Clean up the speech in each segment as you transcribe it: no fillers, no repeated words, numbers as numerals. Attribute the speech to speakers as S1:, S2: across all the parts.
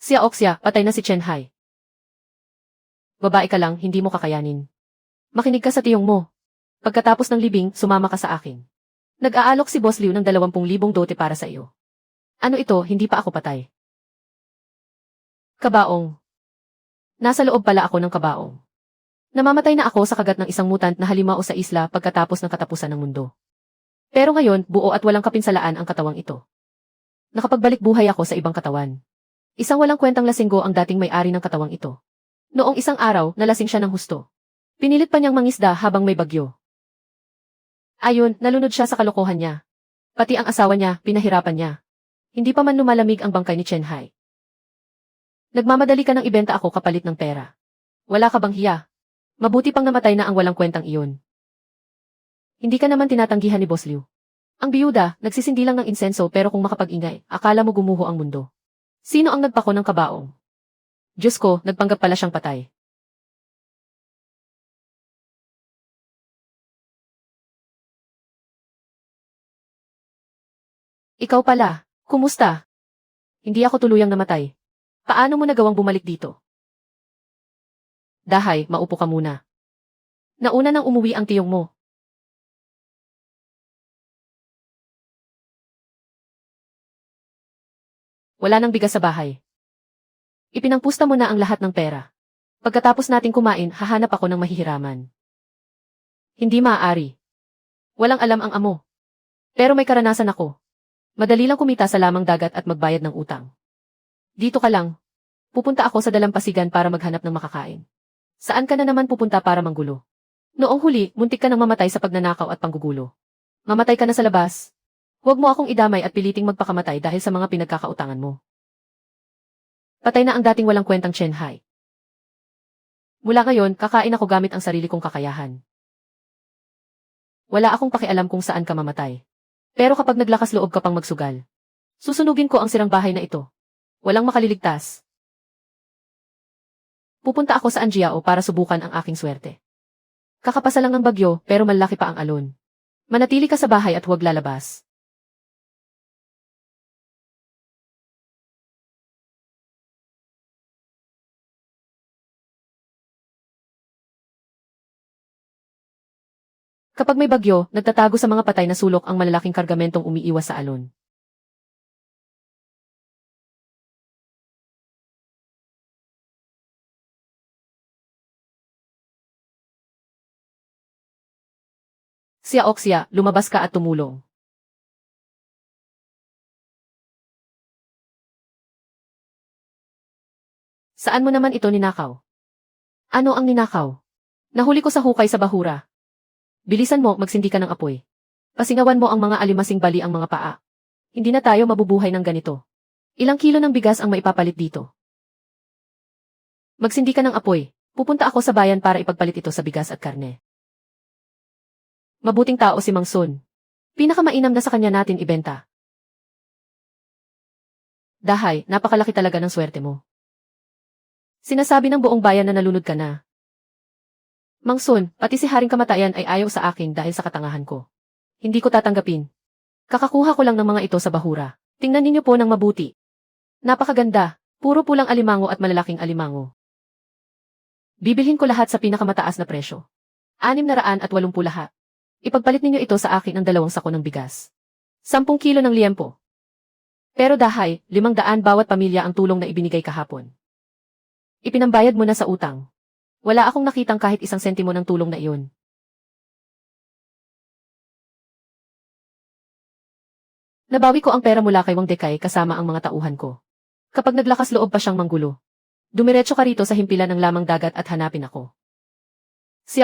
S1: Oxia, patay na si Chen Hai. Babae ka lang, hindi mo kakayanin. Makinig ka sa tiyong mo. Pagkatapos ng libing, sumama ka sa akin. Nag-aalok si Boss Liu ng 20,000 dote para sa iyo. Ano ito, hindi pa ako patay. Kabaong. Nasa loob pala ako ng kabaong. Namamatay na ako sa kagat ng isang mutant na halimao sa isla pagkatapos ng katapusan ng mundo. Pero ngayon, buo at walang kapinsalaan ang katawang ito. Nakapagbalik buhay ako sa ibang katawan. Isang walang kwentang lasinggo ang dating may-ari ng katawang ito. Noong isang araw, nalasing siya ng husto. Pinilit pa niyang mangisda habang may bagyo. Ayun, nalunod siya sa kalokohan niya. Pati ang asawa niya, pinahirapan niya. Hindi pa man lumalamig ang bangkay ni Chen Hai. Nagmamadali ka ng ibenta ako kapalit ng pera. Wala ka bang hiya? Mabuti pang namatay na ang walang kwentang iyon. Hindi ka naman tinatanggihan ni Boss Liu. Ang biyuda, nagsisindi lang ng insenso pero kung makapag-ingay, akala mo gumuho ang mundo. Sino ang nagpako ng kabaong? Diyos ko, nagpanggap pala siyang patay. Ikaw pala, kumusta? Hindi ako tuluyang namatay. Paano mo nagawang bumalik dito? Dahay, maupo ka muna. Nauna nang umuwi ang tiyong mo. Wala nang bigas sa bahay. Ipinangpusta mo na ang lahat ng pera. Pagkatapos nating kumain, hahanap ako ng mahihiraman. Hindi maaari. Walang alam ang amo. Pero may karanasan ako. Madali lang kumita sa lamang dagat at magbayad ng utang. Dito ka lang. Pupunta ako sa dalampasigan para maghanap ng makakain. Saan ka na naman pupunta para manggulo? Noong huli, muntik ka nang mamatay sa pagnanakaw at panggugulo. Mamatay ka na sa labas. Huwag mo akong idamay at piliting magpakamatay dahil sa mga pinagkakautangan mo. Patay na ang dating walang kwentang Chen Hai. Mula ngayon, kakain ako gamit ang sarili kong kakayahan. Wala akong pakialam kung saan ka mamatay. Pero kapag naglakas loob ka pang magsugal, susunugin ko ang sirang bahay na ito. Walang makaliligtas. Pupunta ako sa Anjiao para subukan ang aking swerte. Kakapasa lang ng bagyo pero malaki pa ang alon. Manatili ka sa bahay at huwag lalabas. Kapag may bagyo, nagtatago sa mga patay na sulok ang malalaking kargamentong umiiwas sa alon. Oxia, lumabas ka at tumulong. Saan mo naman ito ninakaw? Ano ang ninakaw? Nahuli ko sa hukay sa bahura. Bilisan mo, magsindi ka ng apoy. Pasingawan mo ang mga alimasing bali ang mga paa. Hindi na tayo mabubuhay ng ganito. Ilang kilo ng bigas ang maipapalit dito? Magsindi ka ng apoy. Pupunta ako sa bayan para ipagpalit ito sa bigas at karne. Mabuting tao si Mang Sun. Pinakamainam na sa kanya natin ibenta. Dahay, napakalaki talaga ng swerte mo. Sinasabi ng buong bayan na nalunod ka na. Mang Sun, pati si Haring Kamatayan ay ayaw sa akin dahil sa katangahan ko. Hindi ko tatanggapin. Kakakuha ko lang ng mga ito sa bahura. Tingnan ninyo po ng mabuti. Napakaganda. Puro pulang alimango at malalaking alimango. Bibilhin ko lahat sa pinakamataas na presyo. 680 lahat. Ipagpalit ninyo ito sa akin ng 2 sako ng bigas. 10 kilo ng liempo. Pero dahay, 500 bawat pamilya ang tulong na ibinigay kahapon. Ipinambayad mo na sa utang. Wala akong nakitang kahit 1 sentimo ng tulong na iyon. Nabawi ko ang pera mula kay Wang Dekay kasama ang mga tauhan ko. Kapag naglakas loob pa siyang manggulo, dumiretso ka rito sa himpilan ng lamang dagat at hanapin ako.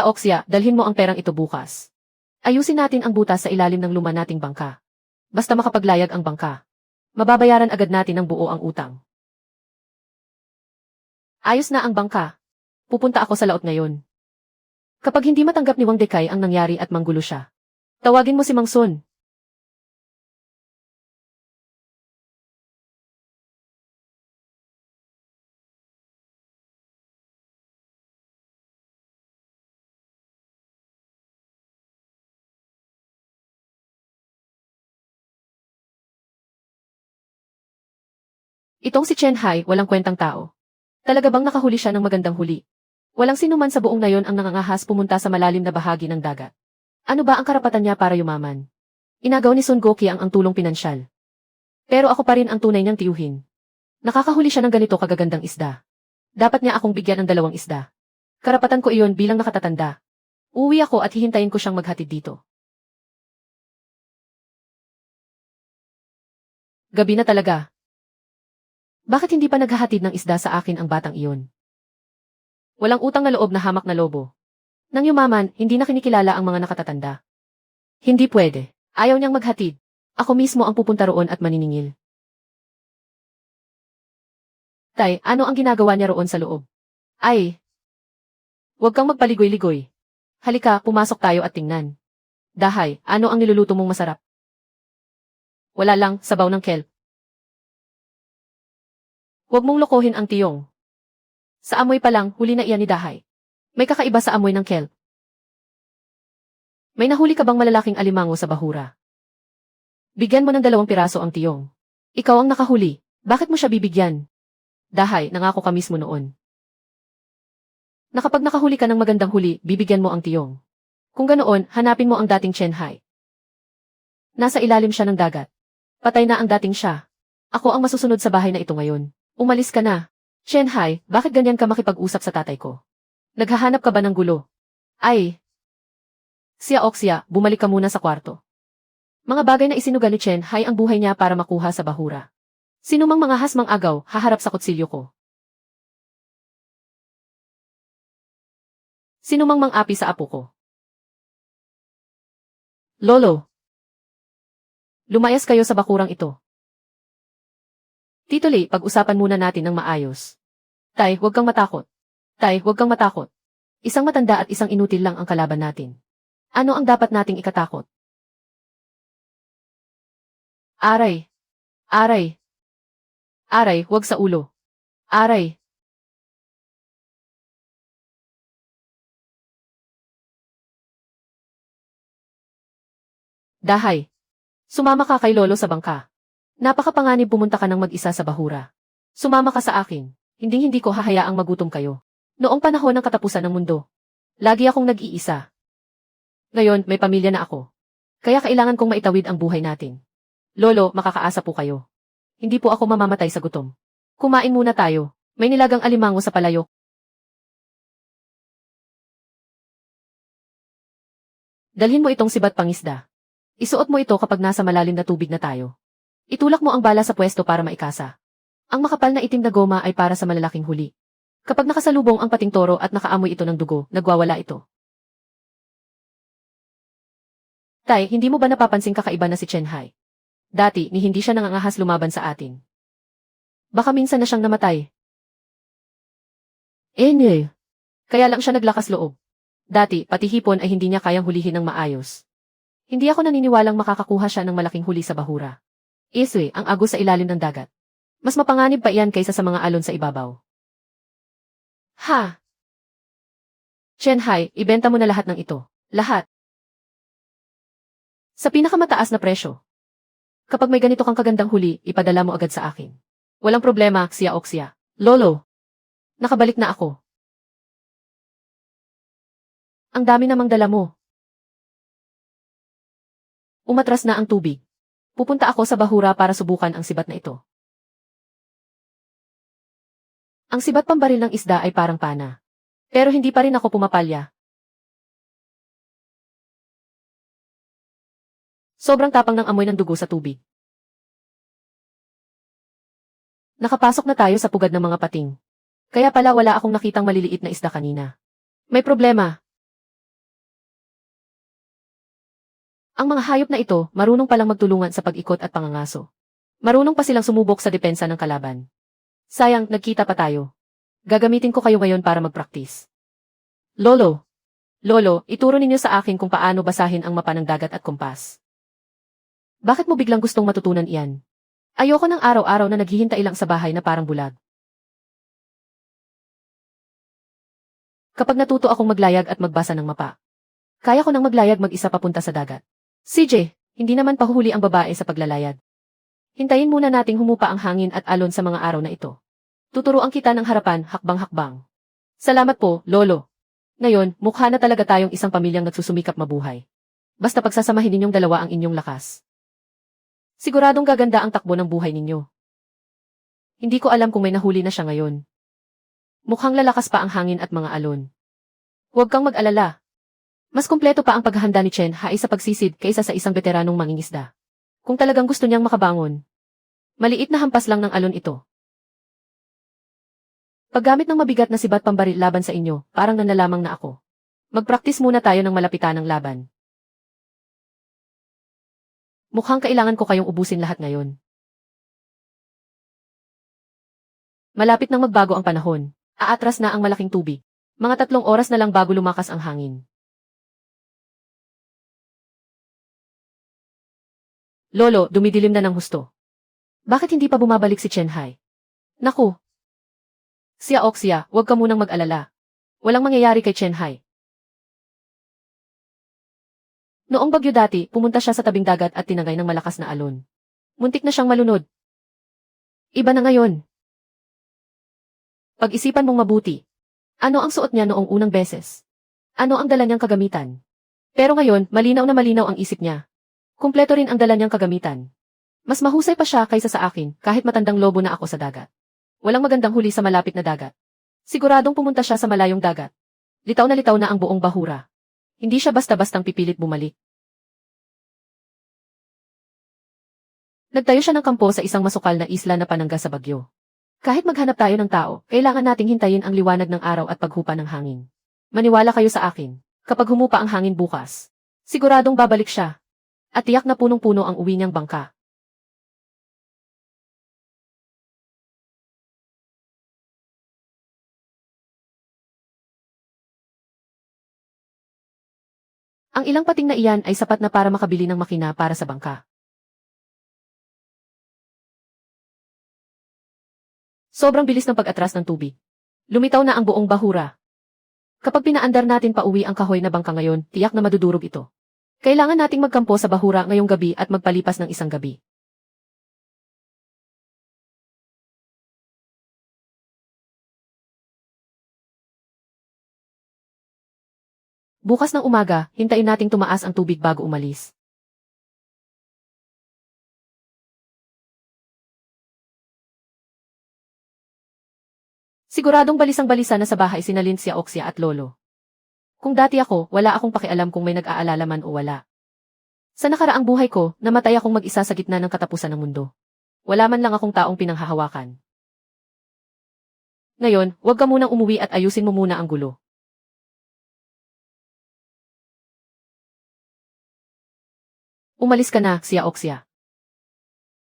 S1: Oxia, dalhin mo ang perang ito bukas. Ayusin natin ang butas sa ilalim ng luma nating bangka. Basta makapaglayag ang bangka. Mababayaran agad natin ng buo ang utang. Ayos na ang bangka. Pupunta ako sa laot ngayon. Kapag hindi matanggap ni Wang Dekay ang nangyari at manggulo siya, tawagin mo si Mang Sun. Itong si Chen Hai, walang kwentang tao. Talaga bang nakahuli siya ng magandang huli? Walang sinuman sa buong nayon ang nangangahas pumunta sa malalim na bahagi ng dagat. Ano ba ang karapatan niya para yumaman? Inagaw ni Son Goki ang tulong pinansyal. Pero ako pa rin ang tunay niyang tiyuhin. Nakakahuli siya ng ganito kagagandang isda. Dapat niya akong bigyan ng 2 isda. Karapatan ko iyon bilang nakatatanda. Uuwi ako at hihintayin ko siyang maghatid dito. Gabi na talaga. Bakit hindi pa naghahatid ng isda sa akin ang batang iyon? Walang utang na loob na hamak na lobo. Nang yumaman, hindi na kinikilala ang mga nakatatanda. Hindi pwede. Ayaw niyang maghatid. Ako mismo ang pupunta roon at maniningil. Tay, ano ang ginagawa niya roon sa loob? Ay! Huwag kang magpaligoy-ligoy. Halika, pumasok tayo at tingnan. Dahay, ano ang niluluto mong masarap? Wala lang, sabaw ng kelp. Huwag mong lokohin ang tiyong. Sa amoy pa lang, huli na iyan ni Dahay. May kakaiba sa amoy ng kelp. May nahuli ka bang malalaking alimango sa bahura? Bigyan mo ng 2 piraso ang tiyong. Ikaw ang nakahuli. Bakit mo siya bibigyan? Dahay, nangako ka mismo noon. Nakapag nakahuli ka ng magandang huli, bibigyan mo ang tiyong. Kung ganoon, hanapin mo ang dating Chen Hai. Nasa ilalim siya ng dagat. Patay na ang dating siya. Ako ang masusunod sa bahay na ito ngayon. Umalis ka na. Chen Hai, bakit ganyan ka makipag-usap sa tatay ko? Naghahanap ka ba ng gulo? Ay! Siya Oxia, bumalik ka muna sa kwarto. Mga bagay na isinuga ni Chen Hai ang buhay niya para makuha sa bahura. Sinumang mga hasmang agaw, haharap sa kutsilyo ko. Sinumang mang-api sa apo ko. Lolo! Lumayas kayo sa bakurang ito. Tito Lee, pag-usapan muna natin ng maayos. Tay, huwag kang matakot. Tay, huwag kang matakot. Isang matanda at isang inutil lang ang kalaban natin. Ano ang dapat nating ikatakot? Aray! Aray! Aray, huwag sa ulo. Aray! Dahay! Sumama ka kay Lolo sa bangka. Napakapanganib pumunta ka ng mag-isa sa bahura. Sumama ka sa akin. Hinding-hindi ko hahayaang magutom kayo. Noong panahon ng katapusan ng mundo. Lagi akong nag-iisa. Ngayon, may pamilya na ako. Kaya kailangan kong maitawid ang buhay natin. Lolo, makakaasa po kayo. Hindi po ako mamamatay sa gutom. Kumain muna tayo. May nilagang alimango sa palayok. Dalhin mo itong sibat pangisda. Isuot mo ito kapag nasa malalim na tubig na tayo. Itulak mo ang bala sa pwesto para maikasa. Ang makapal na itim na goma ay para sa malalaking huli. Kapag nakasalubong ang pating toro at nakaamoy ito ng dugo, nagwawala ito. Tay, hindi mo ba napapansing kakaiba na si Chen Hai? Dati, ni hindi siya nangangahas lumaban sa atin. Baka minsan na siyang namatay. Kaya lang siya naglakas loob. Dati, pati hipon ay hindi niya kayang hulihin ng maayos. Hindi ako naniniwalang makakakuha siya ng malaking huli sa bahura. Iswe, ang agos sa ilalim ng dagat. Mas mapanganib pa iyan kaysa sa mga alon sa ibabaw. Ha! Chen Hai, ibenta mo na lahat ng ito. Lahat. Sa pinakamataas na presyo. Kapag may ganito kang kagandang huli, ipadala mo agad sa akin. Walang problema, Xia Oxia. Lolo! Nakabalik na ako. Ang dami namang dala mo. Umatras na ang tubig. Pupunta ako sa bahura para subukan ang sibat na ito. Ang sibat pambaril ng isda ay parang pana. Pero hindi pa rin ako pumapalya. Sobrang tapang ng amoy ng dugo sa tubig. Nakapasok na tayo sa pugad ng mga pating. Kaya pala wala akong nakitang maliliit na isda kanina. May problema. Ang mga hayop na ito, marunong palang magtulungan sa pag-ikot at pangangaso. Marunong pa silang sumubok sa depensa ng kalaban. Sayang, nagkita pa tayo. Gagamitin ko kayo ngayon para mag-practice. Lolo! Lolo, ituro ninyo sa akin kung paano basahin ang mapa ng dagat at kompas. Bakit mo biglang gustong matutunan iyan? Ayoko ng araw-araw na naghihintay lang sa bahay na parang bulag. Kapag natuto akong maglayag at magbasa ng mapa, kaya ko nang maglayag mag-isa papunta sa dagat. CJ, hindi naman pahuli ang babae sa paglalayag. Hintayin muna nating humupa ang hangin at alon sa mga araw na ito. Tuturuan kita ng harapan, hakbang-hakbang. Salamat po, Lolo. Ngayon, mukha na talaga tayong isang pamilyang nagsusumikap mabuhay. Basta pagsasamahin ninyong dalawa ang inyong lakas. Siguradong gaganda ang takbo ng buhay ninyo. Hindi ko alam kung may nahuli na siya ngayon. Mukhang lalakas pa ang hangin at mga alon. Huwag kang mag-alala. Mas kumpleto pa ang paghahanda ni Chen Hai sa pagsisid kaysa sa isang veteranong mangingisda. Kung talagang gusto niyang makabangon. Maliit na hampas lang ng alon ito. Paggamit ng mabigat na sibat pambaril laban sa inyo, parang nanlalamang na ako. Magpraktis muna tayo ng malapitan ng laban. Mukhang kailangan ko kayong ubusin lahat ngayon. Malapit nang magbago ang panahon. Aatras na ang malaking tubig. Mga 3 oras na lang bago lumakas ang hangin. Lolo, dumidilim na ng husto. Bakit hindi pa bumabalik si Chen Hai? Naku! Xiaoxia, huwag ka munang mag-alala. Walang mangyayari kay Chen Hai. Noong bagyo dati, pumunta siya sa tabing dagat at tinangay ng malakas na alon. Muntik na siyang malunod. Iba na ngayon. Pag-isipan mong mabuti. Ano ang suot niya noong unang beses? Ano ang dala niyang kagamitan? Pero ngayon, malinaw na malinaw ang isip niya. Kumpleto rin ang dala niyang kagamitan. Mas mahusay pa siya kaysa sa akin kahit matandang lobo na ako sa dagat. Walang magandang huli sa malapit na dagat. Siguradong pumunta siya sa malayong dagat. Litaw na ang buong bahura. Hindi siya basta-bastang pipilit bumalik. Nagtayo siya ng kampo sa isang masukal na isla na panangga sa bagyo. Kahit maghanap tayo ng tao, kailangan nating hintayin ang liwanag ng araw at paghupa ng hangin. Maniwala kayo sa akin, kapag humupa ang hangin bukas, siguradong babalik siya. At tiyak na punong-puno ang uwi niyang bangka. Ang ilang pating na iyan ay sapat na para makabili ng makina para sa bangka. Sobrang bilis ng pag-atras ng tubig. Lumitaw na ang buong bahura. Kapag pinaandar natin pa uwi ang kahoy na bangka ngayon, tiyak na madudurog ito. Kailangan nating magkampo sa bahura ngayong gabi at magpalipas ng isang gabi. Bukas ng umaga, hintayin nating tumaas ang tubig bago umalis. Siguradong balisang-balisa na sa bahay sina Lin Xiaoxia at Lolo. Kung dati ako, wala akong pakialam kung may nag-aalala man o wala. Sa nakaraang buhay ko, namatay akong mag-isa sa gitna ng katapusan ng mundo. Wala man lang akong taong pinanghahawakan. Ngayon, huwag ka munang umuwi at ayusin mo muna ang gulo. Umalis ka na, Xiaoxia.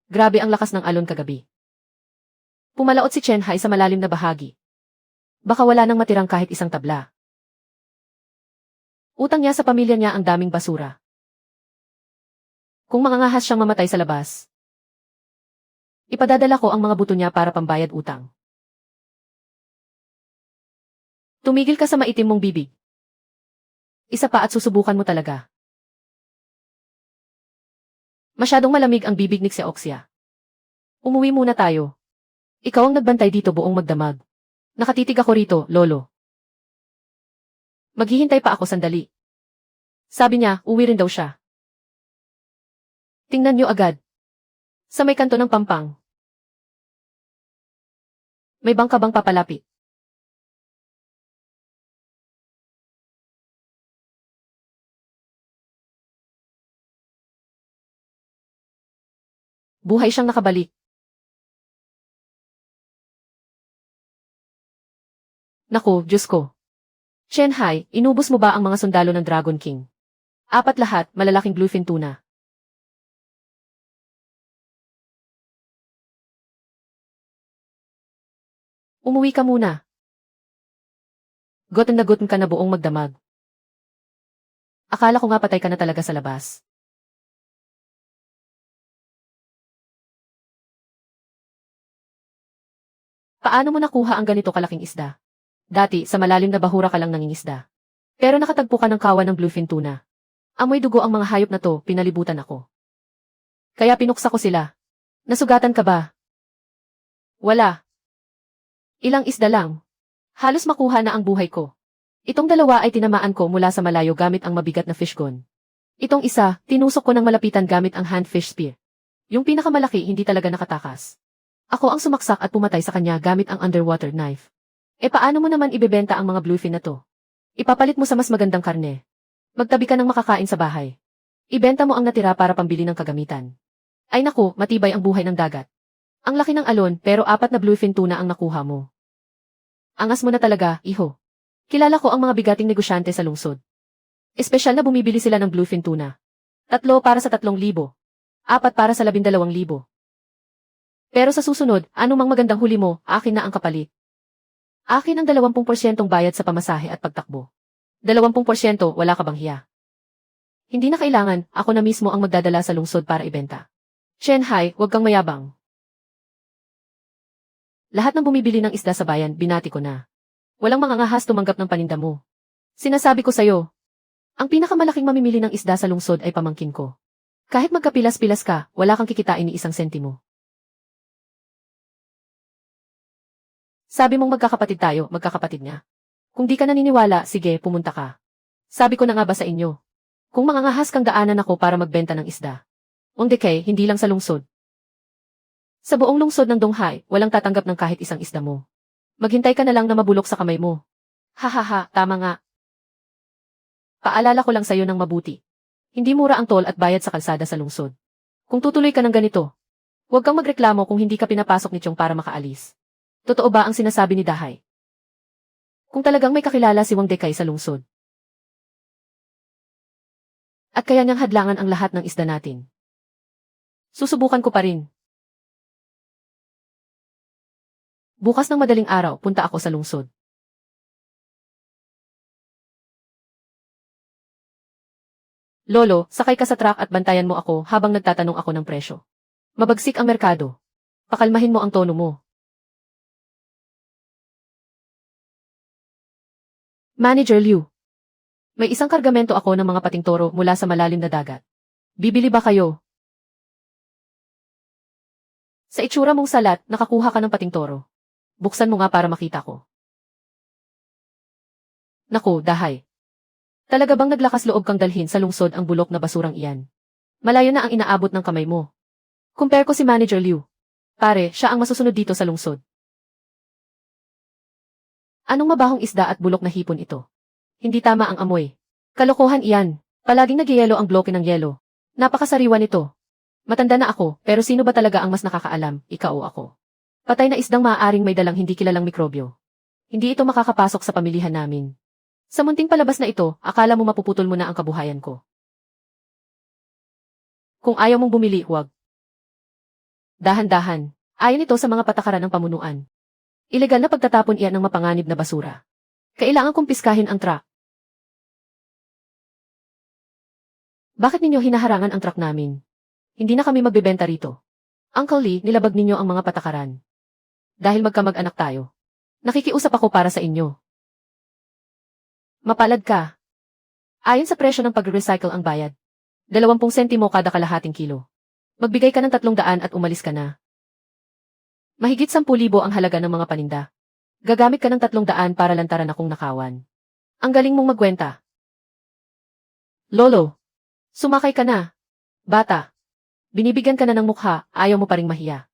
S1: Grabe ang lakas ng alon kagabi. Pumalaot si Chen Hai sa malalim na bahagi. Baka wala nang matirang kahit isang tabla. Utang niya sa pamilya niya ang daming basura. Kung mangangahas siyang mamatay sa labas, ipadadala ko ang mga buto niya para pambayad utang. Tumigil ka sa maitim mong bibig. Isa pa at susubukan mo talaga. Masyadong malamig ang bibig ni Xiaoxia. Umuwi muna tayo. Ikaw ang nagbantay dito buong magdamag. Nakatitig ako rito, Lolo. Maghihintay pa ako sandali. Sabi niya, uwi rin daw siya. Tingnan niyo agad. Sa may kanto ng pampang. May bangka bang papalapit? Buhay siyang nakabalik. Naku, Diyos ko. Chen Hai, inubos mo ba ang mga sundalo ng Dragon King? 4 lahat, malalaking bluefin tuna. Umuwi ka muna. Goten na goten ka na buong magdamag. Akala ko nga patay ka na talaga sa labas. Paano mo nakuha ang ganito kalaking isda? Dati, sa malalim na bahura ka lang nangingisda. Pero nakatagpo ka ng kawan ng bluefin tuna. Amoy dugo ang mga hayop na to, pinalibutan ako. Kaya pinuksa ko sila. Nasugatan ka ba? Wala. Ilang isda lang. Halos makuha na ang buhay ko. Itong dalawa ay tinamaan ko mula sa malayo gamit ang mabigat na fish gun. Itong isa, tinusok ko ng malapitan gamit ang hand fish spear. Yung pinakamalaki hindi talaga nakatakas. Ako ang sumaksak at pumatay sa kanya gamit ang underwater knife. E paano mo naman ibebenta ang mga bluefin na to? Ipapalit mo sa mas magandang karne. Magtabi ka ng makakain sa bahay. Ibenta mo ang natira para pambili ng kagamitan. Ay naku, matibay ang buhay ng dagat. Ang laki ng alon pero 4 na bluefin tuna ang nakuha mo. Angas mo na talaga, iho. Kilala ko ang mga bigating negosyante sa lungsod. Espesyal na bumibili sila ng bluefin tuna. 3 para sa 3,000. 4 para sa 12,000. Pero sa susunod, anumang magandang huli mo, akin na ang kapalit. Akin ang 20% bayad sa pamasahe at pagtakbo. 20% wala ka bang hiya? Hindi na kailangan, ako na mismo ang magdadala sa lungsod para ibenta. Shenhai, huwag kang mayabang. Lahat ng bumibili ng isda sa bayan, binati ko na. Walang mangangahas tumanggap ng paninda mo. Sinasabi ko sa'yo, ang pinakamalaking mamimili ng isda sa lungsod ay pamangkin ko. Kahit magkapilas-pilas ka, wala kang kikitain ni 1 sentimo. Sabi mong magkakapatid tayo, magkakapatid niya. Kung di ka naniniwala, sige, pumunta ka. Sabi ko na nga ba sa inyo? Kung mangangahas kang daanan ako para magbenta ng isda. Ondekay, hindi lang sa lungsod. Sa buong lungsod ng Donghai, walang tatanggap ng kahit isang isda mo. Maghintay ka na lang na mabulok sa kamay mo. Hahaha, tama nga. Paalala ko lang sa'yo ng mabuti. Hindi mura ang toll at bayad sa kalsada sa lungsod. Kung tutuloy ka ng ganito, huwag kang magreklamo kung hindi ka pinapasok ni Chong para makaalis. Totoo ba ang sinasabi ni Dahay? Kung talagang may kakilala si Wang Dekay sa lungsod. At kaya niyang hadlangan ang lahat ng isda natin. Susubukan ko pa rin. Bukas ng madaling araw, punta ako sa lungsod. Lolo, sakay ka sa truck at bantayan mo ako habang nagtatanong ako ng presyo. Mabagsik ang merkado. Pakalmahin mo ang tono mo. Manager Liu. May isang kargamento ako ng mga pating toro mula sa malalim na dagat. Bibili ba kayo? Sa itsura mong salat, nakakuha ka ng pating toro. Buksan mo nga para makita ko. Naku, Dahay. Talaga bang naglakas loob kang dalhin sa lungsod ang bulok na basurang iyan? Malayo na ang inaabot ng kamay mo. Compare ko si Manager Liu. Pare, siya ang masusunod dito sa lungsod. Anong mabahong isda at bulok na hipon ito? Hindi tama ang amoy. Kalokohan iyan. Palaging nagyayelo ang bloke ng yelo. Napakasariwa nito. Matanda na ako, pero sino ba talaga ang mas nakakaalam, ikaw o ako? Patay na isdang maaaring may dalang hindi kilalang mikrobyo. Hindi ito makakapasok sa pamilihan namin. Sa munting palabas na ito, akala mo mapuputol mo na ang kabuhayan ko. Kung ayaw mong bumili, huwag. Dahan-dahan. Ayon ito sa mga patakaran ng pamunuan. Ilegal na pagtatapon iyan ng mapanganib na basura. Kailangan kumpiskahin ang truck. Bakit ninyo hinaharangan ang truck namin? Hindi na kami magbebenta rito. Uncle Lee, nilabag ninyo ang mga patakaran. Dahil magkamag-anak tayo. Nakikiusap ako para sa inyo. Mapalad ka. Ayon sa presyo ng pag-recycle ang bayad. 20 sentimo kada kalahating kilo. Magbigay ka ng 300 at umalis ka na. Mahigit 10,000 ang halaga ng mga paninda. Gagamit ka ng 300 para lantaran akong nakawan. Ang galing mong magkwenta. Lolo, sumakay ka na. Bata, binibigyan ka na ng mukha, ayaw mo pa ring mahiya.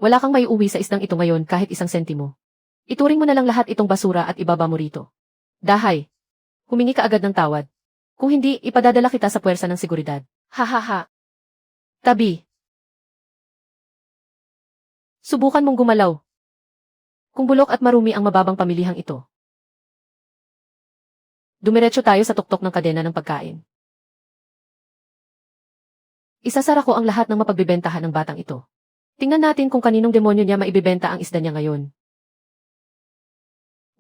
S1: Wala kang maiuwi sa isdang ito ngayon kahit 1 sentimo. Ituring mo na lang lahat itong basura at ibaba mo rito. Dahay, humingi ka agad ng tawad. Kung hindi, ipadadala kita sa puwersa ng seguridad. Hahaha. Tabi. Subukan mong gumalaw. Kung bulok at marumi ang mababang pamilihang ito. Dumiretso tayo sa tuktok ng kadena ng pagkain. Isasara ko ang lahat ng mapagbibentahan ng batang ito. Tingnan natin kung kaninong demonyo niya maibibenta ang isda niya ngayon.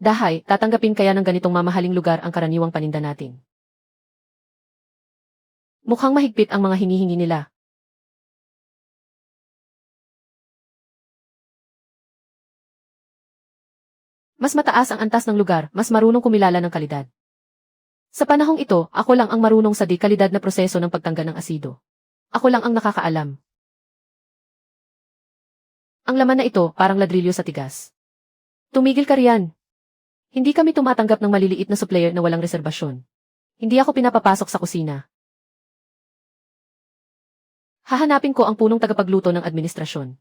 S1: Dahay, tatanggapin kaya ng ganitong mamahaling lugar ang karaniwang paninda natin. Mukhang mahigpit ang mga hinihingi nila. Mas mataas ang antas ng lugar, mas marunong kumilala ng kalidad. Sa panahong ito, ako lang ang marunong sa di-kalidad na proseso ng pagtanggal ng asido. Ako lang ang nakakaalam. Ang laman na ito parang ladrilyo sa tigas. Tumigil ka riyan. Hindi kami tumatanggap ng maliliit na supplier na walang reserbasyon. Hindi ako pinapapasok sa kusina. Hahanapin ko ang punong tagapagluto ng administrasyon.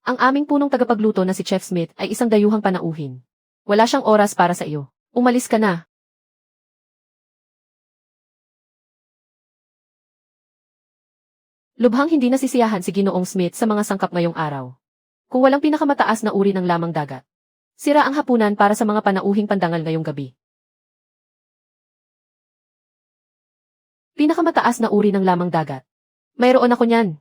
S1: Ang aming punong tagapagluto na si Chef Smith ay isang dayuhang panauhin. Wala siyang oras para sa iyo. Umalis ka na. Lubhang hindi nasisiyahan si Ginoong Smith sa mga sangkap ngayong araw. Kung walang pinakamataas na uri ng lamang dagat. Sira ang hapunan para sa mga panauhing pandangal ngayong gabi. Pinakamataas na uri ng lamang dagat. Mayroon ako niyan.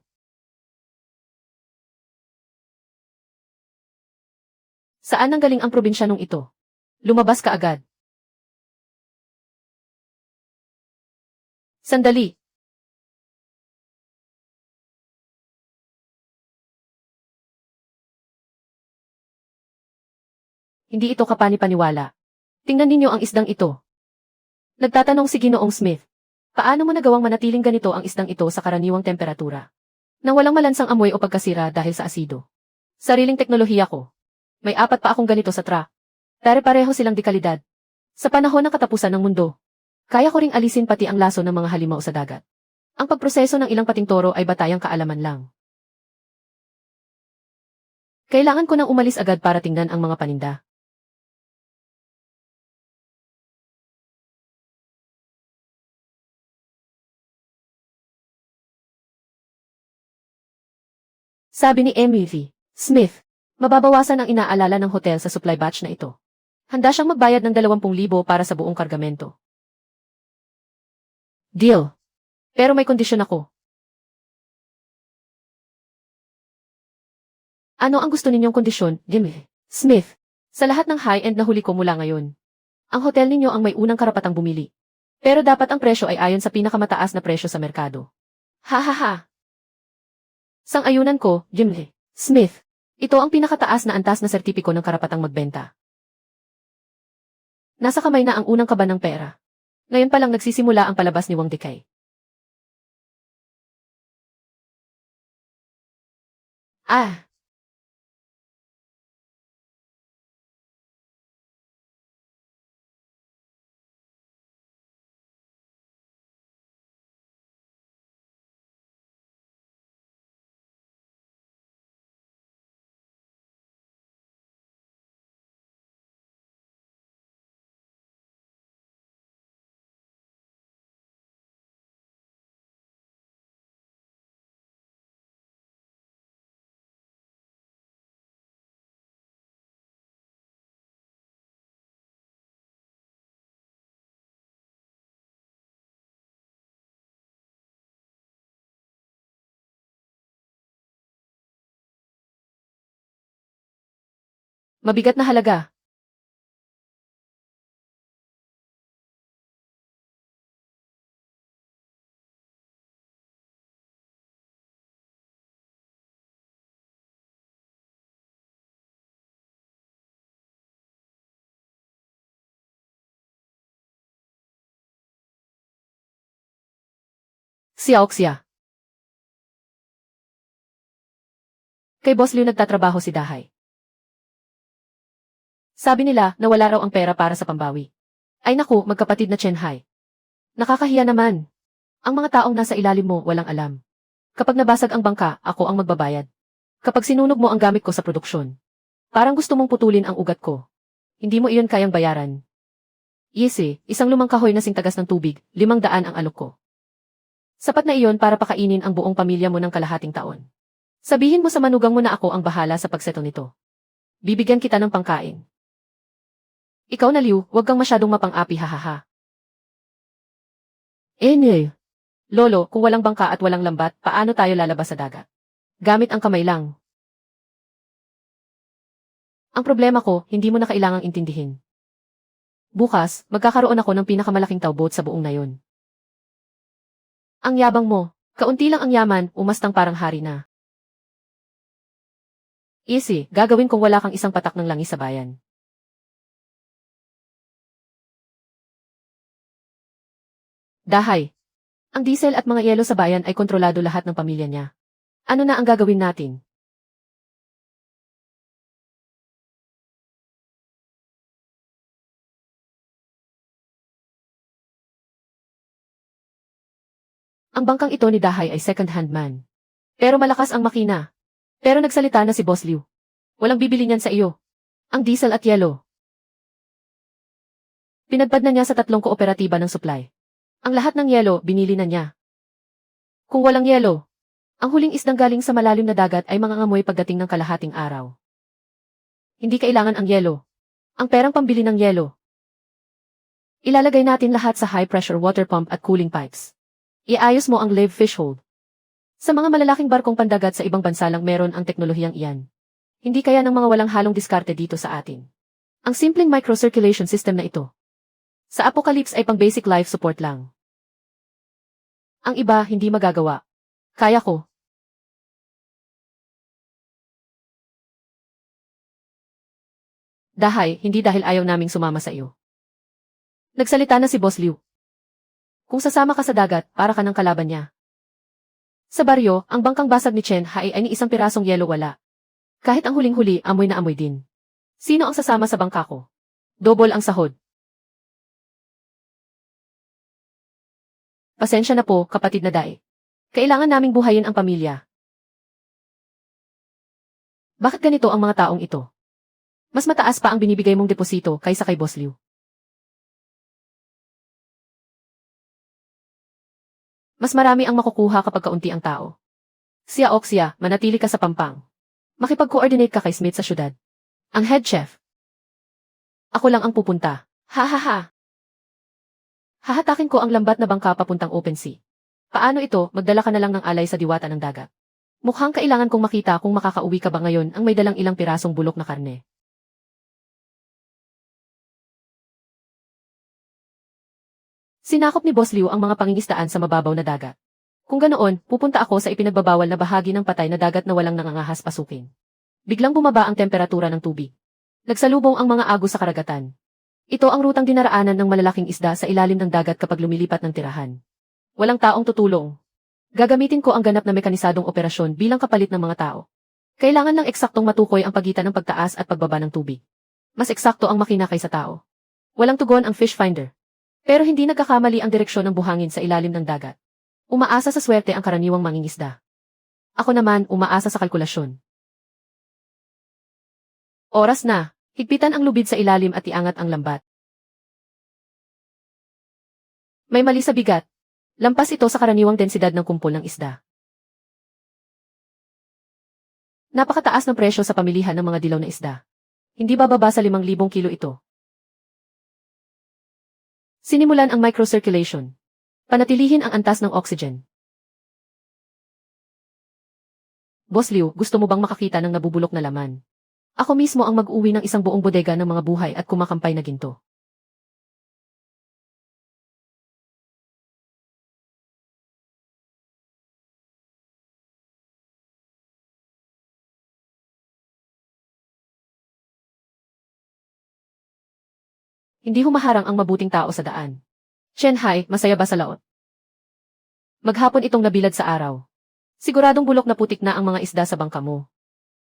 S1: Saan nanggaling ang probinsyanong ito? Lumabas ka agad. Sandali. Hindi ito kapani-paniwala. Tingnan ninyo ang isdang ito. Nagtatanong si Ginoong Smith. Paano mo nagawang manatiling ganito ang isdang ito sa karaniwang temperatura? Nang walang malansang amoy o pagkasira dahil sa asido. Sariling teknolohiya ko. May 4 pa akong ganito sa truck. Pare-pareho silang dekalidad. Sa panahon ng katapusan ng mundo, kaya ko ring alisin pati ang laso ng mga halimaw sa dagat. Ang pagproseso ng ilang pating toro ay batayang kaalaman lang. Kailangan ko nang umalis agad para tingnan ang mga paninda. Sabi ni Emily Smith, mababawasan ang inaalala ng hotel sa supply batch na ito. Handa siyang magbayad ng 20,000 para sa buong kargamento. Deal. Pero may kondisyon ako. Ano ang gusto ninyong kondisyon, Jimmy Smith? Sa lahat ng high-end na huli ko mula ngayon, ang hotel ninyo ang may unang karapatang bumili. Pero dapat ang presyo ay ayon sa pinakamataas na presyo sa merkado. Ha ha ha. Sang-ayunan ko, Jimmy Smith. Ito ang pinakataas na antas na sertipiko ng karapatang magbenta. Nasa kamay na ang unang kaban ng pera. Ngayon pa lang nagsisimula ang palabas ni Wang Dikay. Ah! Mabigat na halaga. Xiaoxia. Kay Boss Liu nagtatrabaho si Dahay. Sabi nila na wala raw ang pera para sa pambawi. Ay naku, magkapatid na Chen Hai. Nakakahiya naman. Ang mga taong nasa ilalim mo walang alam. Kapag nabasag ang bangka, ako ang magbabayad. Kapag sinunog mo ang gamit ko sa produksyon. Parang gusto mong putulin ang ugat ko. Hindi mo iyon kayang bayaran. Yesi, isang lumang kahoy na singtagas ng tubig, 500 ang alok ko. Sapat na iyon para pakainin ang buong pamilya mo ng kalahating taon. Sabihin mo sa manugang mo na ako ang bahala sa pagseto nito. Bibigyan kita ng pangkain. Ikaw na Liu, huwag kang masyadong mapang-api hahaha. Lolo, kung walang bangka at walang lambat, paano tayo lalabas sa dagat? Gamit ang kamay lang. Ang problema ko, hindi mo na kailangang intindihin. Bukas, magkakaroon ako ng pinakamalaking towboat sa buong nayon. Ang yabang mo, kaunti lang ang yaman, umastang parang hari na. Easy, gagawin kung wala kang isang patak ng langis sa bayan. Dahay. Ang diesel at mga yelo sa bayan ay kontrolado lahat ng pamilya niya. Ano na ang gagawin natin? Ang bangkang ito ni Dahay ay second-hand man. Pero malakas ang makina. Pero nagsalita na si Boss Liu. Walang bibili niyan sa iyo. Ang diesel at yelo. Pinadpad na niya sa 3 kooperatiba ng supply. Ang lahat ng yelo, binili na niya. Kung walang yelo, ang huling isdang galing sa malalim na dagat ay mangangamoy pagdating ng kalahating araw. Hindi kailangan ang yelo. Ang perang pambili ng yelo. Ilalagay natin lahat sa high-pressure water pump at cooling pipes. Iayos mo ang live fish hold. Sa mga malalaking barkong pandagat sa ibang bansa lang meron ang teknolohiyang iyan. Hindi kaya ng mga walang halong diskarte dito sa atin. Ang simpleng microcirculation system na ito. Sa Apocalypse ay pang basic life support lang. Ang iba hindi magagawa. Kaya ko. Dahay, hindi dahil ayaw naming sumama sa iyo. Nagsalita na si Boss Liu. Kung sasama ka sa dagat, para ka ng kalaban niya. Sa baryo, ang bangkang basag ni Chen Hai ay ni isang pirasong yelo wala. Kahit ang huling-huli, amoy na amoy din. Sino ang sasama sa bangka ko? Double ang sahod. Pasensya na po, kapatid na Dai. Kailangan naming buhayin ang pamilya. Bakit ganito ang mga taong ito? Mas mataas pa ang binibigay mong deposito kaysa kay Boss Liu. Mas marami ang makukuha kapag kaunti ang tao. Siya Oxia, manatili ka sa Pampang. Makipag-coordinate ka kay Smith sa syudad. Ang head chef. Ako lang ang pupunta. Ha ha ha. Hahatakin ko ang lambat na bangka papuntang open sea. Paano ito, magdala ka na lang ng alay sa diwata ng dagat. Mukhang kailangan kong makita kung makakauwi ka ba ngayon ang may dalang ilang pirasong bulok na karne. Sinakop ni Boss Liu ang mga pangingisdaan sa mababaw na dagat. Kung ganoon, pupunta ako sa ipinagbabawal na bahagi ng patay na dagat na walang nangangahas pasukin. Biglang bumaba ang temperatura ng tubig. Nagsalubong ang mga agos sa karagatan. Ito ang rutang dinaraanan ng malalaking isda sa ilalim ng dagat kapag lumilipat ng tirahan. Walang taong tutulong. Gagamitin ko ang ganap na mekanisadong operasyon bilang kapalit ng mga tao. Kailangan lang eksaktong matukoy ang pagitan ng pagtaas at pagbaba ng tubig. Mas eksakto ang makina kaysa tao. Walang tugon ang fish finder. Pero hindi nagkakamali ang direksyon ng buhangin sa ilalim ng dagat. Umaasa sa swerte ang karaniwang mangingisda. Ako naman, umaasa sa kalkulasyon. Oras na. Higpitan ang lubid sa ilalim at iangat ang lambat. May mali sa bigat. Lampas ito sa karaniwang densidad ng kumpol ng isda. Napakataas ng presyo sa pamilihan ng mga dilaw na isda. Hindi bababa sa 5,000 kilo ito. Sinimulan ang microcirculation. Panatilihin ang antas ng oxygen. Boss Liu, gusto mo bang makakita ng nabubulok na laman? Ako mismo ang mag-uwi ng isang buong bodega ng mga buhay at kumakampay na ginto. Hindi humaharang ang mabuting tao sa daan. Chen Hai, masaya ba sa laot? Maghapon itong nabilad sa araw. Siguradong bulok na putik na ang mga isda sa bangka mo.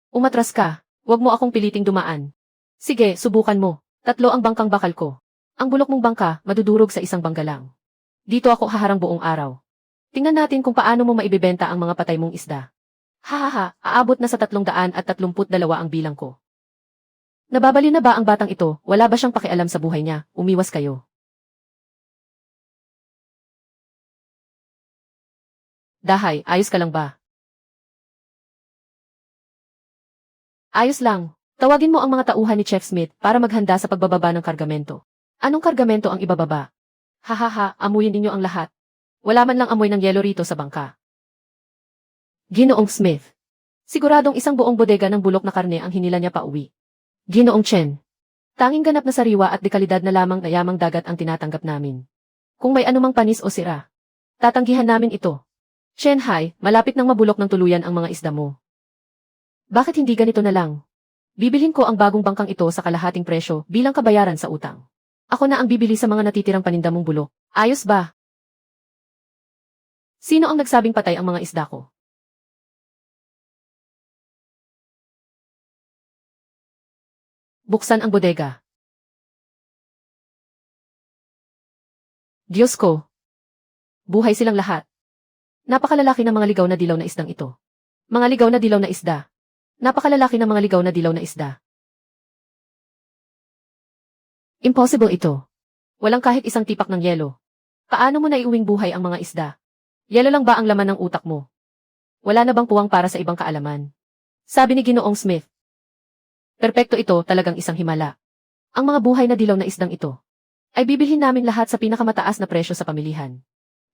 S1: Umatras ka, huwag mo akong piliting dumaan. Sige, subukan mo. 3 ang bangkang bakal ko. Ang bulok mong bangka, madudurog sa isang bangga lang. Dito ako haharang buong araw. Tingnan natin kung paano mo maibibenta ang mga patay mong isda. Hahaha, aabot na sa 332 ang bilang ko. Nababaliw na ba ang batang ito? Wala ba siyang pakialam sa buhay niya? Umiwas kayo. Dahay, ayos ka lang ba? Ayos lang. Tawagin mo ang mga tauhan ni Chef Smith para maghanda sa pagbababa ng kargamento. Anong kargamento ang ibababa? Hahaha, amuyin ninyo ang lahat. Wala man lang amoy ng yelo rito sa bangka. Ginoong Smith. Siguradong isang buong bodega ng bulok na karne ang hinila niya pa uwi. Ginoong Chen. Tanging ganap na sariwa at dekalidad na lamang na yamang dagat ang tinatanggap namin. Kung may anumang panis o sira, tatanggihan namin ito. Chen Hai, malapit nang mabulok ng tuluyan ang mga isda mo. Bakit hindi ganito na lang? Bibilhin ko ang bagong bangkang ito sa kalahating presyo bilang kabayaran sa utang. Ako na ang bibili sa mga natitirang paninda mong bulok. Ayos ba? Sino ang nagsabing patay ang mga isda ko? Buksan ang bodega. Diyos ko. Buhay silang lahat. Napakalalaki ng mga ligaw na dilaw na isdang ito. Mga ligaw na dilaw na isda. Napakalalaki ng mga ligaw na dilaw na isda. Impossible ito. Walang kahit isang tipak ng yelo. Paano mo naiuwing buhay ang mga isda? Yelo lang ba ang laman ng utak mo? Wala na bang puwang para sa ibang kaalaman? Sabi ni Ginoong Smith. Perpekto ito, talagang isang himala. Ang mga buhay na dilaw na isdang ito ay bibilhin namin lahat sa pinakamataas na presyo sa pamilihan.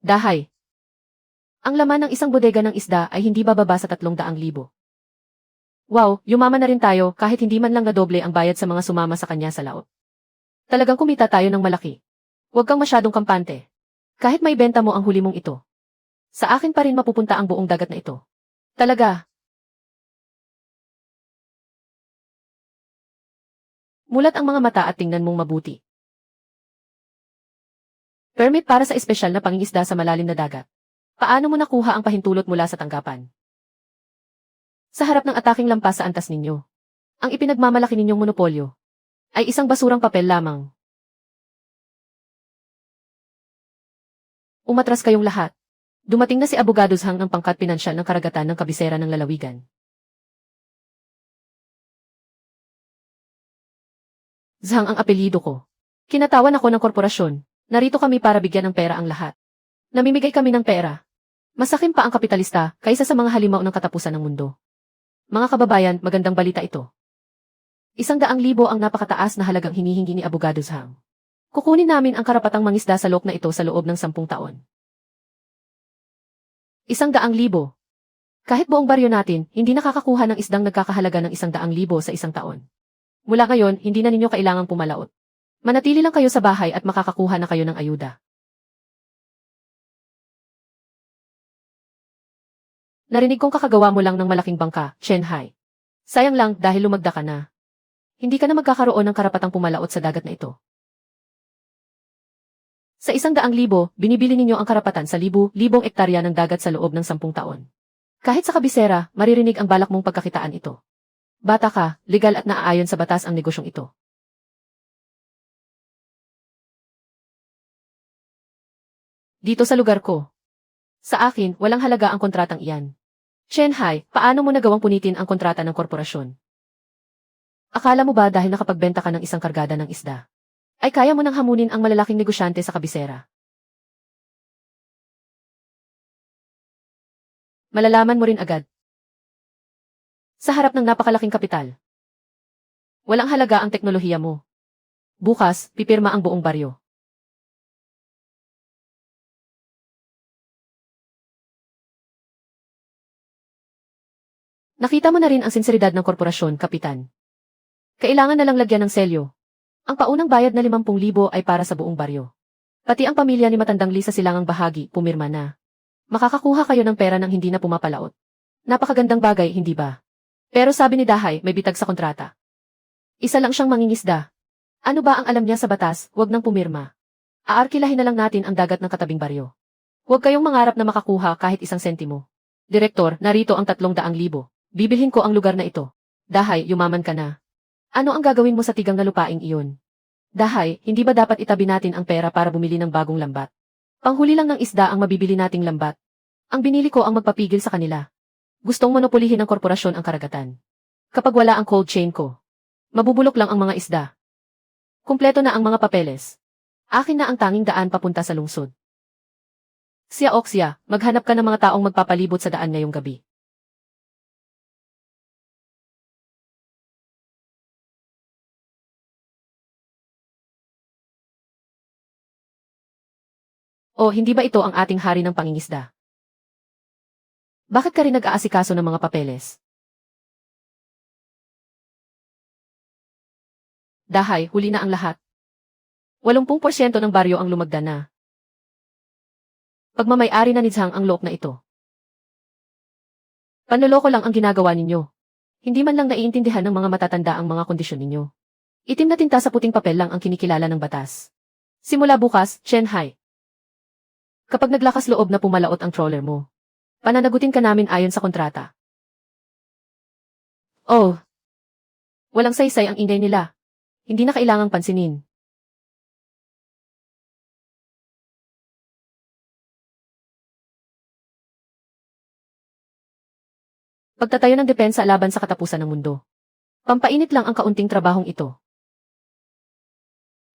S1: Dahay. Ang laman ng isang bodega ng isda ay hindi bababa sa 300,000. Wow, yumaman na rin tayo kahit hindi man lang nadoble ang bayad sa mga sumama sa kanya sa laot. Talagang kumita tayo ng malaki. Huwag kang masyadong kampante. Kahit may benta mo ang huli mong ito. Sa akin pa rin mapupunta ang buong dagat na ito. Talaga. Mulat ang mga mata at tingnan mong mabuti. Permit para sa espesyal na pangingisda sa malalim na dagat. Paano mo nakuha ang pahintulot mula sa tanggapan? Sa harap ng ataking lampas sa antas ninyo, ang ipinagmamalaki ninyong monopolyo ay isang basurang papel lamang. Umatras kayong lahat. Dumating na si Abogado Zhang ng pangkat pinansyal ng karagatan ng kabisera ng lalawigan. Zhang ang apelyido ko. Kinatawan ako ng korporasyon. Narito kami para bigyan ng pera ang lahat. Namimigay kami ng pera. Masakim pa ang kapitalista kaysa sa mga halimaw ng katapusan ng mundo. Mga kababayan, magandang balita ito. 100,000 ang napakataas na halagang hinihingi ni Abogado Zhang. Kukunin namin ang karapatang mangisda sa lok na ito sa loob ng 10 taon. 100,000. Kahit buong baryo natin, hindi nakakakuha ng isdang nagkakahalaga ng 100,000 sa isang taon. Mula ngayon, hindi na ninyo kailangang pumalaot. Manatili lang kayo sa bahay at makakakuha na kayo ng ayuda. Narinig kong kakagawa mo lang ng malaking bangka, Chen Hai. Sayang lang dahil lumagda ka na. Hindi ka na magkakaroon ng karapatang pumalaot sa dagat na ito. Sa 100,000, binibili ninyo ang karapatan sa libu-libong ektarya ng dagat sa loob ng 10 taon. Kahit sa kabisera, maririnig ang balak mong pagkakitaan ito. Bata ka, legal at naaayon sa batas ang negosyong ito. Dito sa lugar ko. Sa akin, walang halaga ang kontratang iyan. Chen Hai, paano mo nagawang punitin ang kontrata ng korporasyon? Akala mo ba dahil nakapagbenta ka ng isang kargada ng isda, ay kaya mo nang hamunin ang malalaking negosyante sa kabisera? Malalaman mo rin agad. Sa harap ng napakalaking kapital. Walang halaga ang teknolohiya mo. Bukas, pipirma ang buong baryo. Nakita mo na rin ang sinseridad ng korporasyon, Kapitan. Kailangan na lang lagyan ng selyo. Ang paunang bayad na 50,000 ay para sa buong baryo. Pati ang pamilya ni Matandang Lee sa silangang bahagi, pumirma na. Makakakuha kayo ng pera nang hindi na pumapalaot. Napakagandang bagay, hindi ba? Pero sabi ni Dahay, may bitag sa kontrata. Isa lang siyang mangingisda. Ano ba ang alam niya sa batas, wag nang pumirma. Aarkilahin na lang natin ang dagat ng katabing baryo. Huwag kayong mangarap na makakuha kahit 1 sentimo. Direktor, narito ang 300,000. Bibilhin ko ang lugar na ito. Dahay, yumaman ka na. Ano ang gagawin mo sa tigang na lupaing iyon? Dahay, hindi ba dapat itabi natin ang pera para bumili ng bagong lambat? Panghuli lang ng isda ang mabibili nating lambat. Ang binili ko ang magpapigil sa kanila. Gustong monopolihin ng korporasyon ang karagatan. Kapag wala ang cold chain ko, mabubulok lang ang mga isda. Kumpleto na ang mga papeles. Akin na ang tanging daan papunta sa lungsod. Siya Oksya, maghanap ka ng mga taong magpapalibot sa daan ngayong gabi. O hindi ba ito ang ating hari ng pangingisda? Bakit ka rin nag-aasikaso ng mga papeles? Dahay, huli na ang lahat. 80% ng baryo ang lumagda na. Pagmamay-ari na ni Zhang ang lok na ito. Panloloko lang ang ginagawa ninyo. Hindi man lang naiintindihan ng mga matatanda ang mga kondisyon ninyo. Itim na tinta sa puting papel lang ang kinikilala ng batas. Simula bukas, Chen Hai. Kapag naglakas loob na pumalaot ang trawler mo, pananagutin ka namin ayon sa kontrata. Oh, walang saysay ang ingay nila. Hindi na kailangang pansinin. Pagtatayo ng depensa laban sa katapusan ng mundo. Pampainit lang ang kaunting trabahong ito.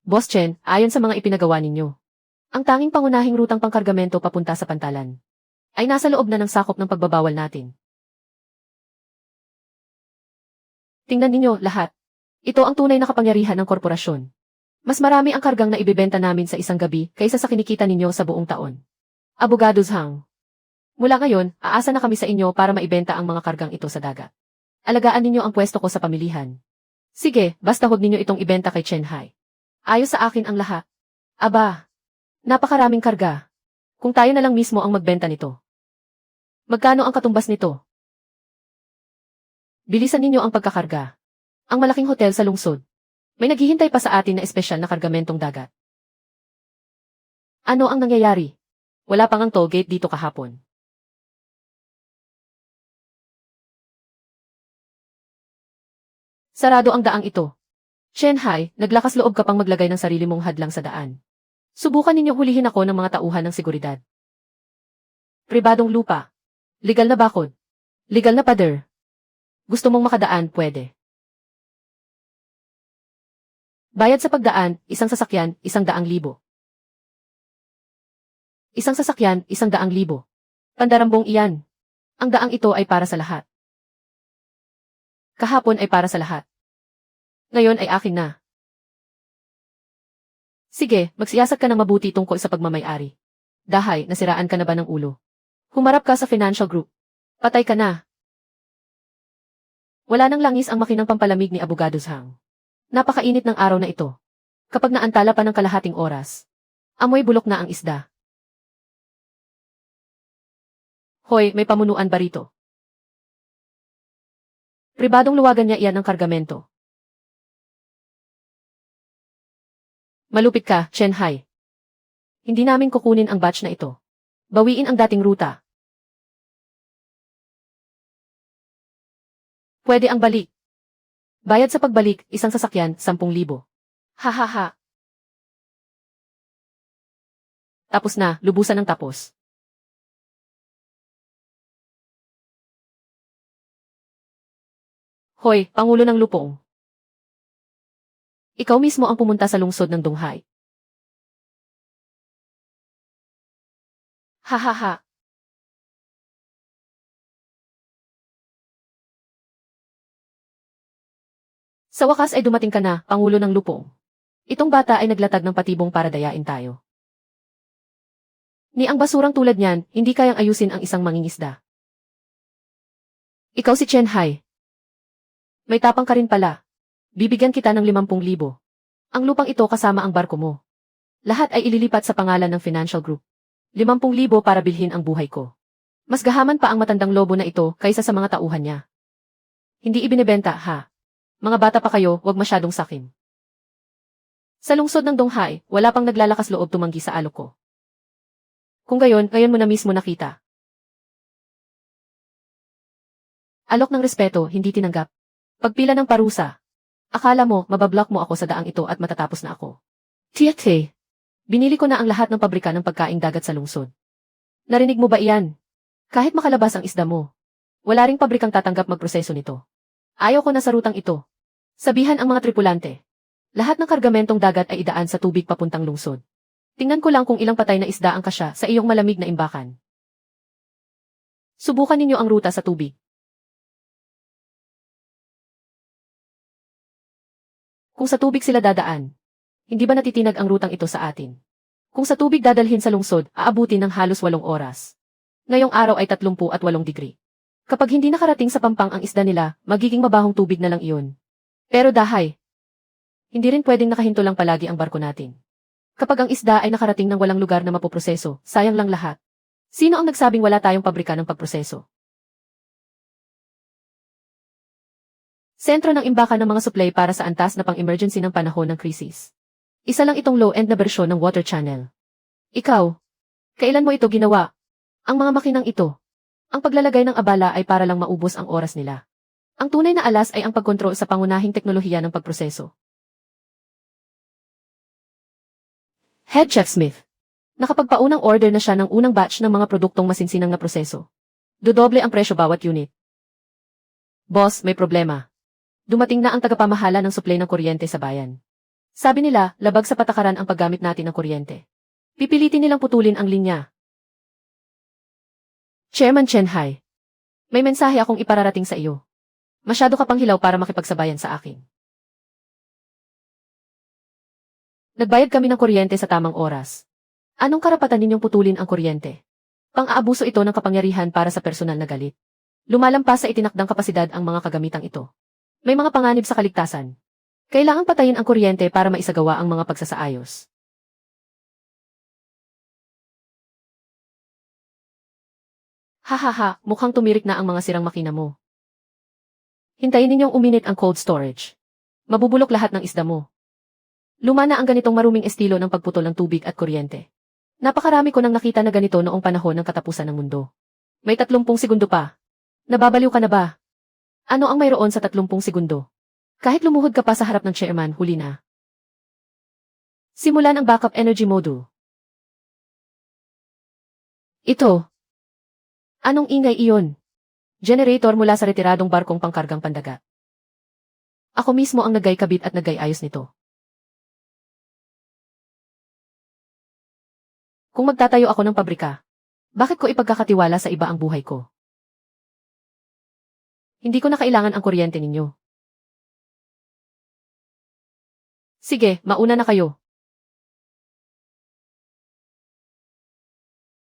S1: Boss Chen, ayon sa mga ipinagawa ninyo, ang tanging pangunahing rutang pangkargamento papunta sa pantalan ay nasa loob na ng sakop ng pagbabawal natin. Tingnan ninyo lahat. Ito ang tunay na kapangyarihan ng korporasyon. Mas marami ang kargang na ibebenta namin sa isang gabi kaysa sa kinikita ninyo sa buong taon. Abogado Zhang. Mula ngayon, aasa na kami sa inyo para maibenta ang mga kargang ito sa dagat. Alagaan ninyo ang pwesto ko sa pamilihan. Sige, basta huwag ninyo itong ibenta kay Chen Hai. Ayos sa akin ang lahat. Aba, napakaraming karga. Kung tayo na lang mismo ang magbenta nito. Magkano ang katumbas nito? Bilisan ninyo ang pagkakarga. Ang malaking hotel sa lungsod. May naghihintay pa sa atin na espesyal na kargamentong dagat. Ano ang nangyayari? Wala pang ang toll gate dito kahapon. Sarado ang daang ito. Chen Hai, naglakas loob ka pang maglagay ng sarili mong hadlang sa daan. Subukan ninyong hulihin ako ng mga tauhan ng seguridad. Pribadong lupa. Legal na bakod. Legal na pader. Gusto mong makadaan, pwede. Bayad sa pagdaan, isang sasakyan, 100,000. Isang sasakyan, 100,000. Pandarambong iyan. Ang daang ito ay para sa lahat. Kahapon ay para sa lahat. Ngayon ay akin na. Sige, magsiyasat ka ng mabuti tungkol sa pagmamay-ari. Dahay, nasiraan ka na ba ng ulo? Humarap ka sa financial group. Patay ka na. Wala nang langis ang makinang pampalamig ni Abogado Zhang. Napakainit ng araw na ito. Kapag naantala pa ng kalahating oras, amoy bulok na ang isda. Hoy, may pamunuan ba rito? Pribadong luwagan niya iyan ng kargamento. Malupit ka, Chen Hai. Hindi namin kukunin ang batch na ito. Bawiin ang dating ruta. Pwede ang balik. Bayad sa pagbalik, isang sasakyan, 10,000. Hahaha. Tapos na, lubusan ng tapos. Hoy, Pangulo ng Lupong. Ikaw mismo ang pumunta sa lungsod ng Donghai. Hahaha. Sa wakas ay dumating ka na, Pangulo ng Lupong. Itong bata ay naglatag ng patibong para dayain tayo. Ni ang basurang tulad niyan, hindi kayang ayusin ang isang mangingisda. Ikaw si Chen Hai. May tapang ka rin pala. Bibigyan kita ng 50,000. Ang lupang ito kasama ang barko mo. Lahat ay ililipat sa pangalan ng financial group. 50,000 para bilhin ang buhay ko. Mas gahaman pa ang matandang lobo na ito kaysa sa mga tauhan niya. Hindi ibinebenta, ha? Mga bata pa kayo, wag masyadong sakim. Sa lungsod ng Donghai, wala pang naglalakas loob tumanggi sa alok ko. Kung gayon, ngayon mo na mismo nakita. Alok ng respeto, hindi tinanggap. Pagpila ng parusa. Akala mo, mabablock mo ako sa daang ito at matatapos na ako. Tiyak. Binili ko na ang lahat ng pabrika ng pagkaing dagat sa lungsod. Narinig mo ba iyan? Kahit makalabas ang isda mo, wala ring pabrikang tatanggap magproseso nito. Ayaw ko na sa rutang ito. Sabihan ang mga tripulante. Lahat ng kargamentong dagat ay idaan sa tubig papuntang lungsod. Tingnan ko lang kung ilang patay na isda ang kasya sa iyong malamig na imbakan. Subukan ninyo ang ruta sa tubig. Kung sa tubig sila dadaan, hindi ba natitinag ang rutang ito sa atin? Kung sa tubig dadalhin sa lungsod, aabutin ng halos 8 oras. Ngayong araw ay 38 degree. Kapag hindi nakarating sa pampang ang isda nila, magiging mabahong tubig na lang iyon. Pero dahay, hindi rin pwedeng nakahinto lang palagi ang barko natin. Kapag ang isda ay nakarating ng walang lugar na mapoproseso, sayang lang lahat. Sino ang nagsabing wala tayong pabrika ng pagproseso? Sentro ng imbakan ng mga supply para sa antas na pang-emergency ng panahon ng krisis. Isa lang itong low-end na bersyon ng water channel. Ikaw, Kailan mo ito ginawa? Ang mga makinang ito. Ang paglalagay ng abala ay para lang maubos ang oras nila. Ang tunay na alas ay ang pagkontrol sa pangunahing teknolohiya ng pagproseso. Head Chef Smith. Nakapagpaunang order na siya ng unang batch ng mga produktong masinsinang na proseso. Dodoble ang presyo bawat unit. Boss, may problema. Dumating na ang tagapamahala ng supply ng kuryente sa bayan. Sabi nila, labag sa patakaran ang paggamit natin ng kuryente. Pipilitin nilang putulin ang linya. Chairman Chen Hai. May mensahe akong ipararating sa iyo. Masyado ka pang hilaw para makipagsabayan sa akin. Nagbayad kami ng kuryente sa tamang oras. Anong karapatan ninyong putulin ang kuryente? Pang-aabuso ito ng kapangyarihan para sa personal na galit. Lumalampas sa itinakdang kapasidad ang mga kagamitang ito. May mga panganib sa kaligtasan. Kailangang patayin ang kuryente para maisagawa ang mga pagsasaayos. Hahaha, mukhang tumirik na ang mga sirang makina mo. Hintayin ninyong uminit ang cold storage. Mabubulok lahat ng isda mo. Luma na ang ganitong maruming estilo ng pagputol ng tubig at kuryente. Napakarami ko nang nakita na ganito noong panahon ng katapusan ng mundo. May 30 segundo pa. Nababaliw ka na ba? Ano ang mayroon sa 30 segundo? Kahit lumuhod ka pa sa harap ng chairman, huli na. Simulan ang backup energy module. Ito. Anong ingay iyon? Generator mula sa retiradong barkong pangkargang pandagat. Ako mismo ang nagay-kabit at nagay-ayos nito. Kung magtatayo ako ng pabrika, bakit ko ipagkakatiwala sa iba ang buhay ko? Hindi ko na kailangan ang kuryente ninyo. Sige, mauna na kayo.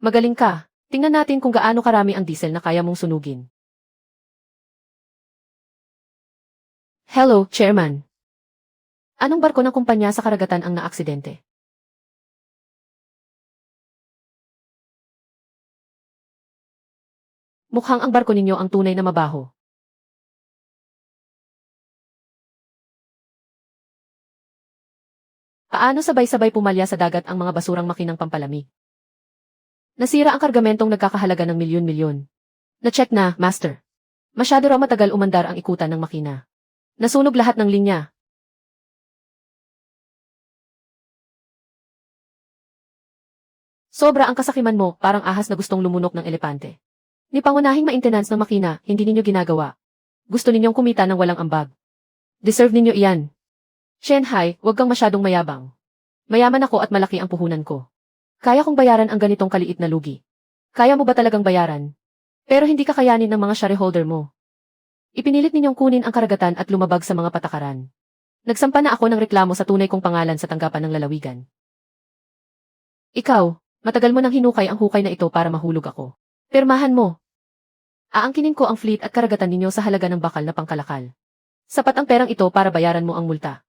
S1: Magaling ka. Tingnan natin kung gaano karami ang diesel na kaya mong sunugin. Hello, Chairman. Anong barko ng kumpanya sa karagatan ang naaksidente? Mukhang ang barko ninyo ang tunay na mabaho. Paano sabay-sabay pumalya sa dagat ang mga basurang makinang pampalamig? Nasira ang kargamentong nagkakahalaga ng milyon-milyon. Na-check na, Master. Masyado raw matagal umandar ang ikutan ng makina. Nasunog lahat ng linya. Sobra ang kasakiman mo, parang ahas na gustong lumunok ng elepante. Ni pangunahing maintenance ng makina, hindi ninyo ginagawa. Gusto ninyong kumita ng walang ambag. Deserve ninyo iyan. Chen Hai, huwag kang masyadong mayabang. Mayaman ako at malaki ang puhunan ko. Kaya kong bayaran ang ganitong kaliit na lugi. Kaya mo ba talagang bayaran? Pero hindi kakayanin ng mga shareholder mo. Ipinilit ninyong kunin ang karagatan at lumabag sa mga patakaran. Nagsampa na ako ng reklamo sa tunay kong pangalan sa tanggapan ng lalawigan. Ikaw, matagal mo nang hinukay ang hukay na ito para mahulog ako. Pirmahan mo. Aangkinin ko ang fleet at karagatan ninyo sa halaga ng bakal na pangkalakal. Sapat ang perang ito para bayaran mo ang multa.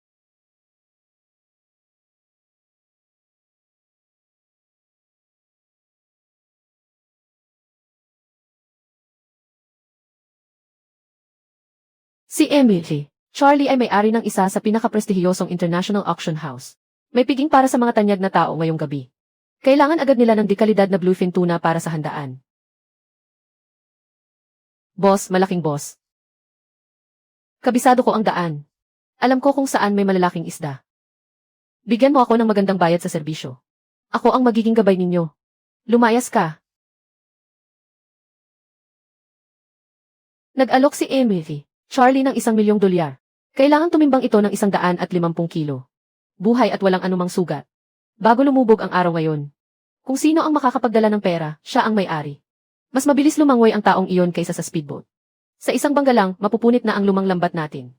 S1: Si Emily. Charlie ay may-ari ng isa sa pinakaprestihiyosong international auction house. May piging para sa mga tanyag na tao ngayong gabi. Kailangan agad nila ng dekalidad na bluefin tuna para sa handaan. Boss, malaking boss. Kabisado ko ang daan. Alam ko kung saan may malalaking isda. Bigyan mo ako ng magandang bayad sa serbisyo. Ako ang magiging gabay ninyo. Lumayas ka. Nag-alok si Emily. Charlie ng $1,000,000. Kailangan tumimbang ito ng 150 kilo. Buhay at walang anumang sugat. Bago lumubog ang araw ngayon. Kung sino ang makakapagdala ng pera, siya ang may-ari. Mas mabilis lumangoy ang taong iyon kaysa sa speedboat. Sa isang bangga lang, mapupunit na ang lumang lambat natin.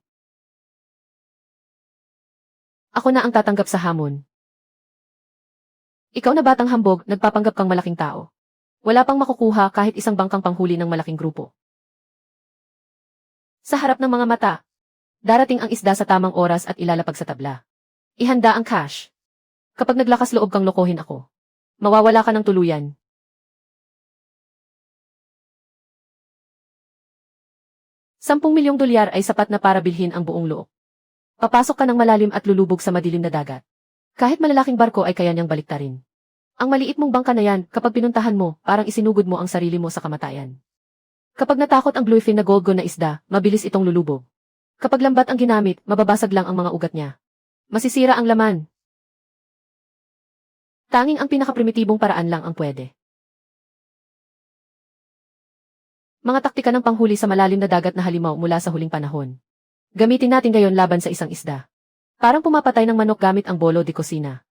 S1: Ako na ang tatanggap sa hamon. Ikaw na batang hambog, nagpapanggap kang malaking tao. Wala pang makukuha kahit isang bangkang panghuli ng malaking grupo. Sa harap ng mga mata, darating ang isda sa tamang oras at ilalapag sa tabla. Ihanda ang cash. Kapag naglakas loob kang lokohin ako, mawawala ka ng tuluyan. $10,000,000 ay sapat na para bilhin ang buong loob. Papasok ka ng malalim at lulubog sa madilim na dagat. Kahit malalaking barko ay kaya niyang baliktarin. Ang maliit mong bangka na yan, kapag pinuntahan mo, parang isinugod mo ang sarili mo sa kamatayan. Kapag natakot ang bluefin na goldgo na isda, mabilis itong lulubog. Kapag lambat ang ginamit, mababasag lang ang mga ugat niya. Masisira ang laman. Tanging ang pinakaprimitibong paraan lang ang pwede. Mga taktika ng panghuli sa malalim na dagat na halimaw mula sa huling panahon. Gamitin natin ngayon laban sa isang isda. Parang pumapatay ng manok gamit ang bolo de kusina.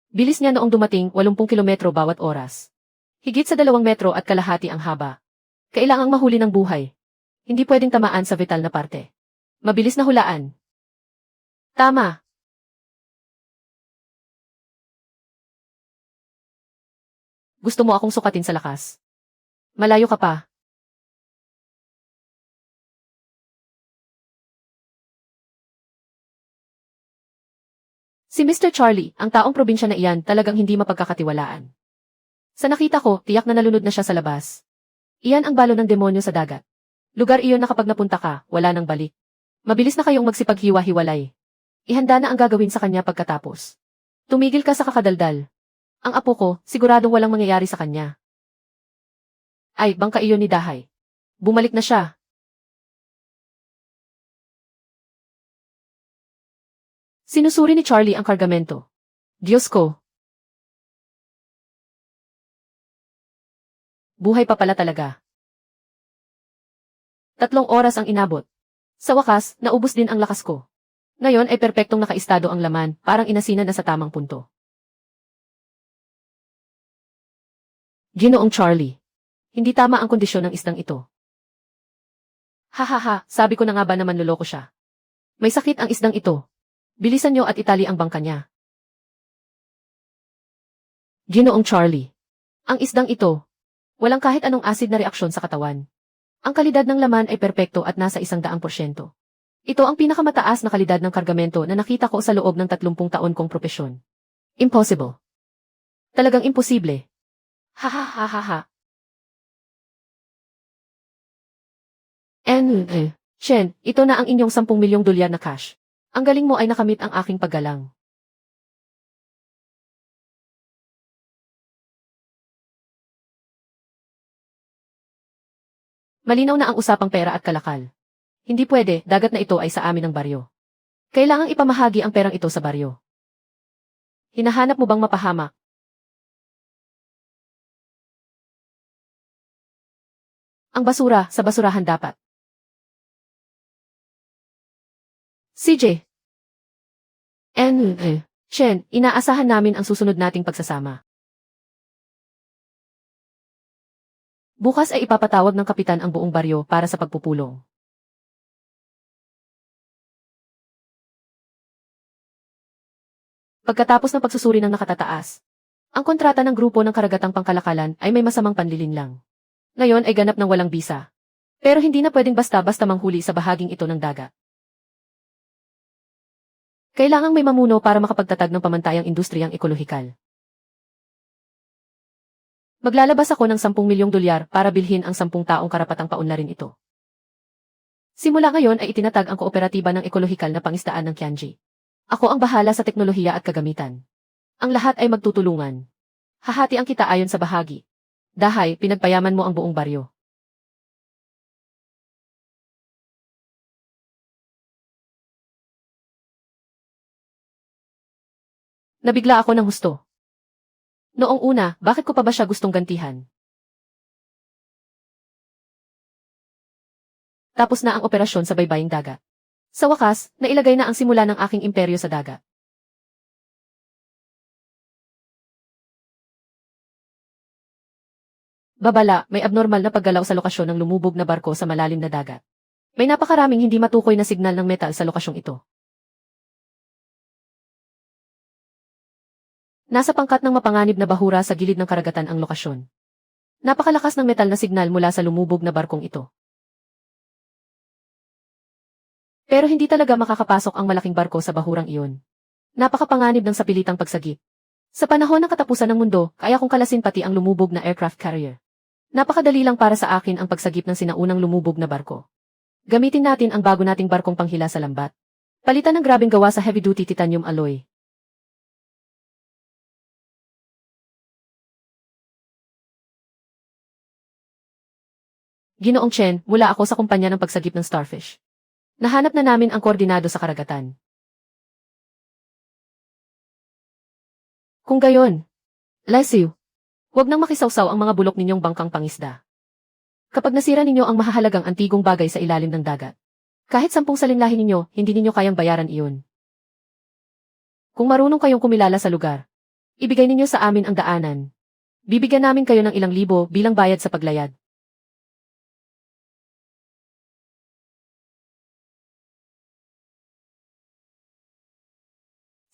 S1: Bilis niya noong dumating 80 kilometro bawat oras. Higit sa 2 metro at kalahati ang haba. Kailangang mahuli ng buhay. Hindi pwedeng tamaan sa vital na parte. Mabilis na hulaan. Tama. Gusto mo akong sukatin sa lakas? Malayo ka pa. Si Mr. Charlie, ang taong probinsya na iyan, talagang hindi mapagkakatiwalaan. Sa nakita ko, tiyak na nalunod na siya sa labas. Iyan ang balo ng demonyo sa dagat. Lugar iyon na kapag napunta ka, wala nang balik. Mabilis na kayong magsipaghiwa-hiwalay. Ihanda na ang gagawin sa kanya pagkatapos. Tumigil ka sa kakadaldal. Ang apo ko, siguradong walang mangyayari sa kanya. Ay, bangka iyon ni Dahay. Bumalik na siya. Sinusuri ni Charlie ang kargamento. Diyos ko. Buhay pa pala talaga. 3 oras ang inabot. Sa wakas, naubos din ang lakas ko. Ngayon ay perpektong nakaistado ang laman, parang inasinan na sa tamang punto. Ginoong Charlie. Hindi tama ang kondisyon ng isdang ito. Hahaha, sabi ko na nga ba naman loloko siya. May sakit ang isdang ito. Bilisan niyo at itali ang bangka niya. Ginoong Charlie. Ang isdang ito. Walang kahit anong acid na reaksyon sa katawan. Ang kalidad ng laman ay perpekto at nasa 100%. Ito ang pinakamataas na kalidad ng kargamento na nakita ko sa loob ng 30 taon kong propesyon. Impossible. Talagang imposible. Hahaha. Shen, ito na ang inyong 10 milyong dolyar na cash. Ang galing mo ay nakamit ang aking paggalang. Malinaw na ang usapang pera at kalakal. Hindi pwede, dagat na ito ay sa amin ng baryo. Kailangang ipamahagi ang perang ito sa baryo. Hinahanap mo bang mapahamak? Ang basura, sa basurahan dapat. CJ. Shen, inaasahan namin ang susunod nating pagsasama. Bukas ay ipapatawag ng kapitan ang buong baryo para sa pagpupulong. Pagkatapos ng pagsusuri ng nakatataas, ang kontrata ng grupo ng karagatang pangkalakalan ay may masamang panlilinlang. Ngayon ay ganap ng walang bisa. Pero hindi na pwedeng basta-basta manghuli sa bahaging ito ng dagat. Kailangang may mamuno para makapagtatag ng pamantayang industriyang ekolohikal. Maglalabas ako ng 10 milyong dolyar para bilhin ang 10 taong karapatang paunlarin ito. Simula ngayon ay itinatag ang kooperatiba ng ekolohikal na pangisdaan ng Kianji. Ako ang bahala sa teknolohiya at kagamitan. Ang lahat ay magtutulungan. Hahati ang kita ayon sa bahagi. Dahay, pinagpayaman mo ang buong baryo. Nabigla ako ng husto. Noong una, bakit ko pa ba siya gustong gantihan? Tapos na ang operasyon sa baybaying dagat. Sa wakas, nailagay na ang simula ng aking imperyo sa dagat. Babala, may abnormal na paggalaw sa lokasyon ng lumubog na barko sa malalim na dagat. May napakaraming hindi matukoy na signal ng metal sa lokasyong ito. Nasa pangkat ng mapanganib na bahura sa gilid ng karagatan ang lokasyon. Napakalakas ng metal na signal mula sa lumubog na barkong ito. Pero hindi talaga makakapasok ang malaking barko sa bahurang iyon. Napakapanganib ng sapilitang pagsagip. Sa panahon ng katapusan ng mundo, kaya kong kalasin pati ang lumubog na aircraft carrier. Napakadali lang para sa akin ang pagsagip ng sinaunang lumubog na barko. Gamitin natin ang bago nating barkong panghila sa lambat. Palitan ng grabeng gawa sa heavy-duty titanium alloy. Ginoong Chen, mula ako sa kumpanya ng pagsagip ng starfish. Nahanap na namin ang koordinado sa karagatan. Kung gayon, Lesiu, huwag nang makisawsaw ang mga bulok ninyong bangkang pangisda. Kapag nasira ninyo ang mahahalagang antigong bagay sa ilalim ng dagat, kahit 10 salinlahin ninyo, hindi ninyo kayang bayaran iyon. Kung marunong kayong kumilala sa lugar, ibigay ninyo sa amin ang daanan. Bibigyan namin kayo ng ilang libo bilang bayad sa paglayad.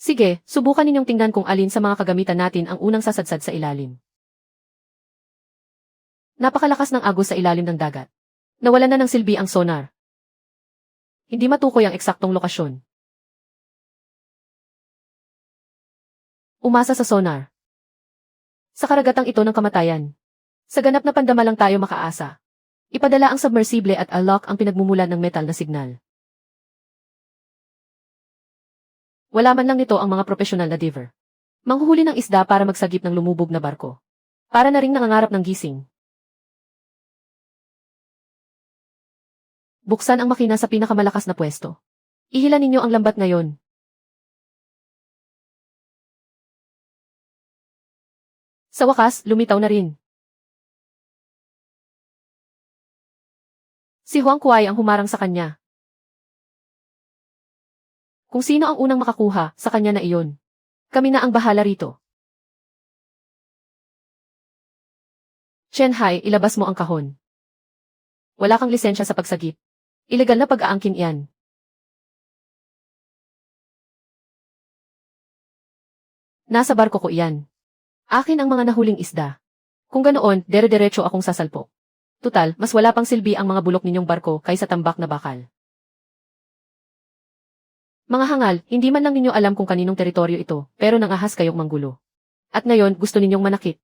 S1: Sige, subukan ninyong tingnan kung alin sa mga kagamitan natin ang unang sasadsad sa ilalim. Napakalakas ng agos sa ilalim ng dagat. Nawalan na ng silbi ang sonar. Hindi matukoy ang eksaktong lokasyon. Umasa sa sonar. Sa karagatang ito ng kamatayan. Sa ganap na pandama lang tayo makaasa. Ipadala ang submersible at unlock ang pinagmumulan ng metal na signal. Wala man lang nito ang mga profesional na diver. Manghuhuli ng isda para magsagip ng lumubog na barko. Para na ring nangangarap ng gising. Buksan ang makina sa pinakamalakas na pwesto. Ihilan ninyo ang lambat ngayon. Sa wakas, lumitaw na rin. Si Huang Kuai ang humarang sa kanya. Kung sino ang unang makakuha, sa kanya na iyon. Kami na ang bahala rito. Chen Hai, ilabas mo ang kahon. Wala kang lisensya sa pagsagip. Ilegal na pag-aangkin iyan. Nasa barko ko iyan. Akin ang mga nahuling isda. Kung ganoon, dere-derecho akong sasalpok. Tutal, mas wala pang silbi ang mga bulok ninyong barko kaysa tambak na bakal. Mga hangal, hindi man lang ninyo alam kung kaninong teritoryo ito, pero nangahas kayong manggulo. At ngayon, gusto ninyong manakit.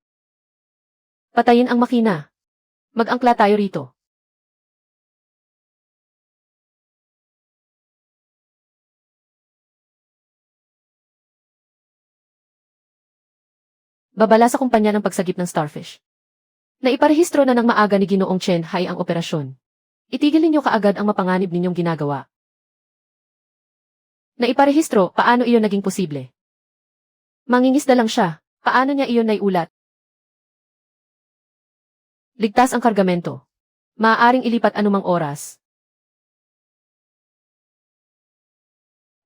S1: Patayin ang makina. Mag-angkla tayo rito. Babala sa kumpanya ng pagsagip ng starfish. Naiparehistro na ng maaga ni Ginoong Chen Hai ang operasyon. Itigil ninyo kaagad ang mapanganib ninyong ginagawa. Naiparehistro, paano iyon naging posible? Mangingisda lang siya, paano niya iyon naiulat? Ligtas ang kargamento. Maaaring ilipat anumang oras.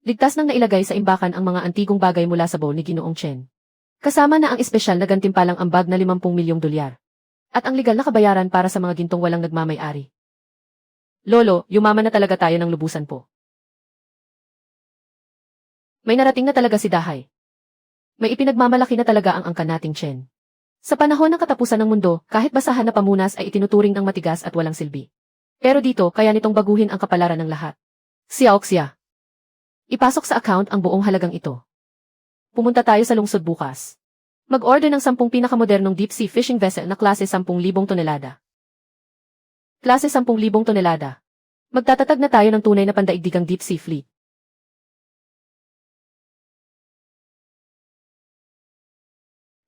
S1: Ligtas nang nailagay sa imbakan ang mga antigong bagay mula sa bowl ni Ginoong Chen. Kasama na ang espesyal na gantimpalang ambag na 50 milyong dolyar. At ang legal na kabayaran para sa mga gintong walang nagmamay-ari. Lolo, yumaman na talaga tayo ng lubusan po. May narating na talaga si Dahay. May ipinagmamalaki na talaga ang angkan nating Chen. Sa panahon ng katapusan ng mundo, kahit basahan na pamunas ay itinuturing ng matigas at walang silbi. Pero dito, kaya nitong baguhin ang kapalaran ng lahat. Xiaoxia. Ipasok sa account ang buong halagang ito. Pumunta tayo sa lungsod bukas. Mag-order ng 10 pinakamodernong deep-sea fishing vessel na klase 10,000 tonelada. Klase 10,000 tonelada. Magtatatag na tayo ng tunay na pandaigdigang deep-sea fleet.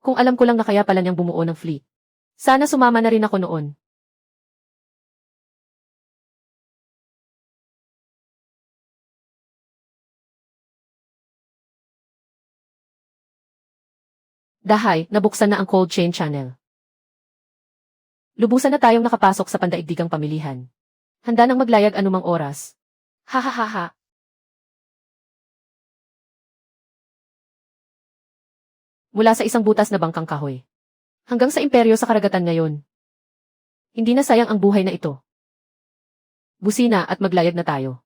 S1: Kung alam ko lang na kaya pala niyang bumuo ng fleet. Sana sumama na rin ako noon. Dahay, nabuksan na ang cold chain channel. Lubusan na tayong nakapasok sa pandaigdigang pamilihan. Handa nang maglayag anumang oras. Ha ha ha ha. Mula sa isang butas na bangkang kahoy. Hanggang sa imperyo sa karagatan ngayon. Hindi na sayang ang buhay na ito. Busina at maglayag na tayo.